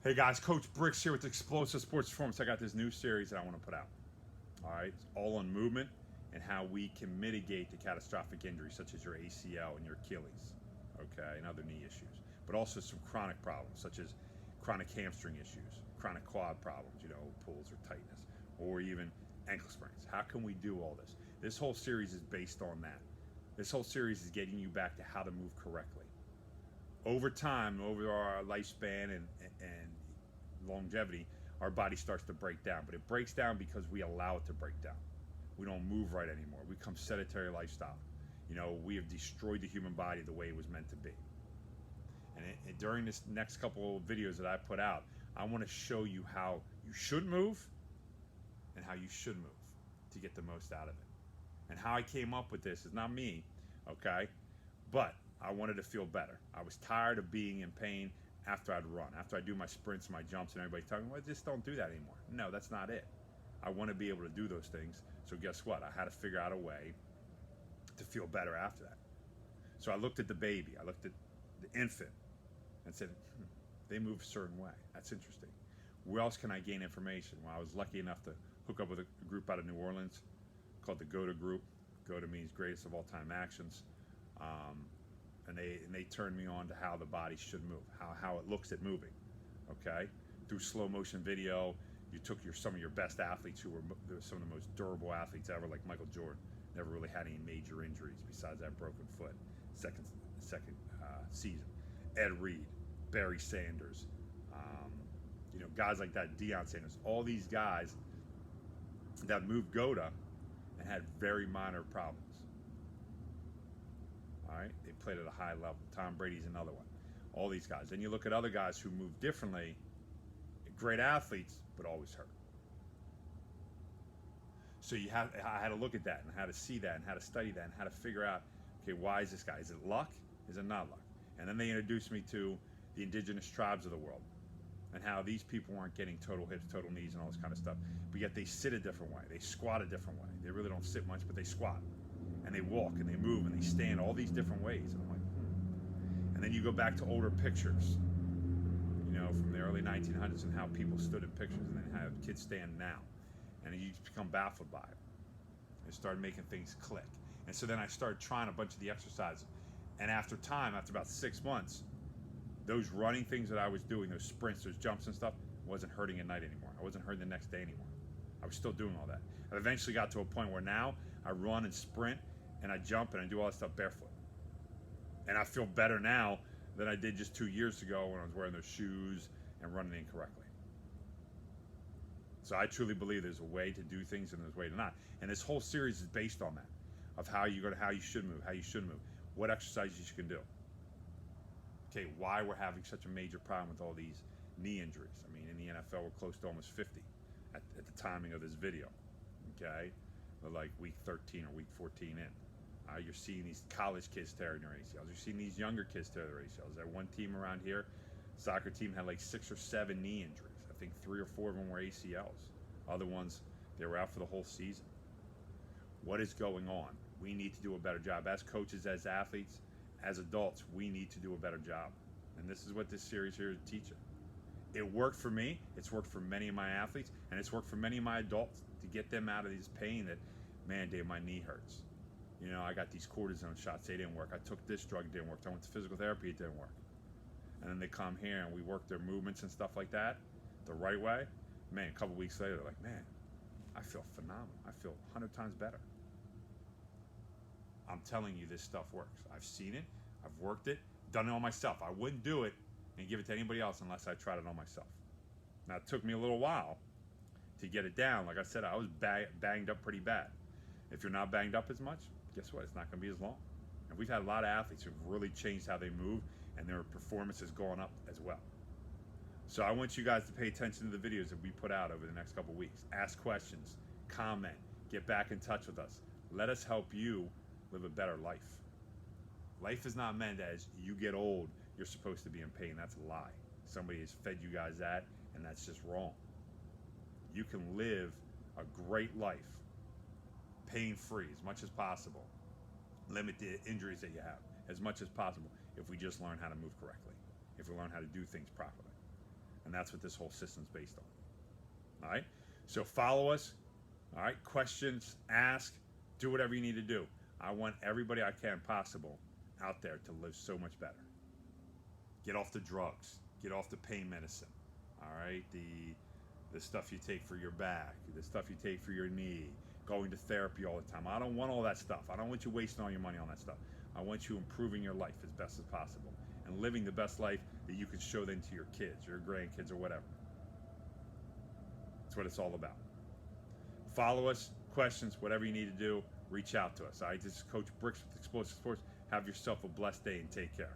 Hey guys, Coach Bricks here with Explosive Sports Performance. I got this new series that I want to put out. All right, it's all on movement and how we can mitigate the catastrophic injuries such as your ACL and your Achilles, okay, and other knee issues, but also some chronic problems such as chronic hamstring issues, chronic quad problems, pulls or tightness, or even ankle sprains. How can we do all this? This whole series is based on that. This whole series is getting you back to how to move correctly over time, over our lifespan and longevity, our body starts to break down. But it breaks down because we allow it to break down. We don't move right anymore. We become sedentary lifestyle. We have destroyed the human body the way it was meant to be. And during this next couple of videos that I put out, I want to show you how you should move and how you should move to get the most out of it. And how I came up with this is not me, okay? But I wanted to feel better. I was tired of being in pain after I'd run, after I do my sprints, my jumps, and everybody's telling me, well, just don't do that anymore. No, that's not it. I want to be able to do those things. So guess what? I had to figure out a way to feel better after that. So I looked at the baby, I looked at the infant, and said, they move a certain way. That's interesting. Where else can I gain information? Well, I was lucky enough to hook up with a group out of New Orleans called the GOTA Group. GOTA means greatest of all time actions. And they turned me on to how the body should move, how it looks at moving, okay? Through slow motion video, you took some of your best athletes who were some of the most durable athletes ever, like Michael Jordan, never really had any major injuries besides that broken foot, second season. Ed Reed, Barry Sanders, guys like that, Deion Sanders, all these guys that moved GOTA and had very minor problems. All right, they played at a high level. Tom Brady's another one. All these guys. Then you look at other guys who move differently, great athletes, but always hurt. So I had to look at that and how to see that and how to study that and how to figure out, okay, why is this guy? Is it luck? Is it not luck? And then they introduced me to the indigenous tribes of the world and how these people weren't getting total hips, total knees, and all this kind of stuff. But yet they sit a different way. They squat a different way. They really don't sit much, but they squat. And they walk and they move and they stand all these different ways. And I'm like, And then you go back to older pictures, from the early 1900s and how people stood in pictures and then how kids stand now. And you become baffled by it. I started making things click. And so then I started trying a bunch of the exercises. And after about 6 months, those running things that I was doing, those sprints, those jumps and stuff, wasn't hurting at night anymore. I wasn't hurting the next day anymore. I was still doing all that. I eventually got to a point where now I run and sprint and I jump and I do all that stuff barefoot. And I feel better now than I did just 2 years ago when I was wearing those shoes and running incorrectly. So I truly believe there's a way to do things and there's a way to not. And this whole series is based on that, of how you should move, what exercises you can do. Okay, why we're having such a major problem with all these knee injuries. I mean, in the NFL, we're close to almost 50 at the timing of this video. Okay, we're like week 13 or week 14 in. You're seeing these college kids tearing their ACLs. You're seeing these younger kids tear their ACLs. That one team around here, soccer team, had like 6 or 7 knee injuries. I think 3 or 4 of them were ACLs. Other ones, they were out for the whole season. What is going on? We need to do a better job. As coaches, as athletes, as adults, we need to do a better job. And this is what this series here is teaching. It worked for me. It's worked for many of my athletes. And it's worked for many of my adults to get them out of this pain that, man, Dave, my knee hurts. I got these cortisone shots. They didn't work. I took this drug. It didn't work. I went to physical therapy. It didn't work. And then they come here and we work their movements and stuff like that the right way. Man, a couple weeks later, they're like, man, I feel phenomenal. I feel 100 times better. I'm telling you, this stuff works. I've seen it. I've worked it. Done it on myself. I wouldn't do it and give it to anybody else unless I tried it on myself. Now, it took me a little while to get it down. Like I said, I was banged up pretty bad. If you're not banged up as much, guess what? It's not going to be as long. And we've had a lot of athletes who've really changed how they move, and their performance has gone up as well. So I want you guys to pay attention to the videos that we put out over the next couple weeks. Ask questions, comment, get back in touch with us. Let us help you live a better life. Life is not meant as you get old, you're supposed to be in pain. That's a lie. Somebody has fed you guys that, and that's just wrong. You can live a great life pain-free as much as possible. Limit the injuries that you have as much as possible if we just learn how to move correctly, if we learn how to do things properly. And And that's what this whole system's based on. All right? So follow us. All right? Questions, ask, do whatever you need to do. I want everybody I can possible out there to live so much better. Get off the drugs. Get off the pain medicine. All right? The stuff you take for your back, the stuff you take for your knee, going to therapy all the time. I don't want all that stuff. I don't want you wasting all your money on that stuff. I want you improving your life as best as possible and living the best life that you can show then to your kids, your grandkids, or whatever. That's what it's all about. Follow us, questions, whatever you need to do, reach out to us. This is Coach Bricks with Explosive Sports. Have yourself a blessed day and take care.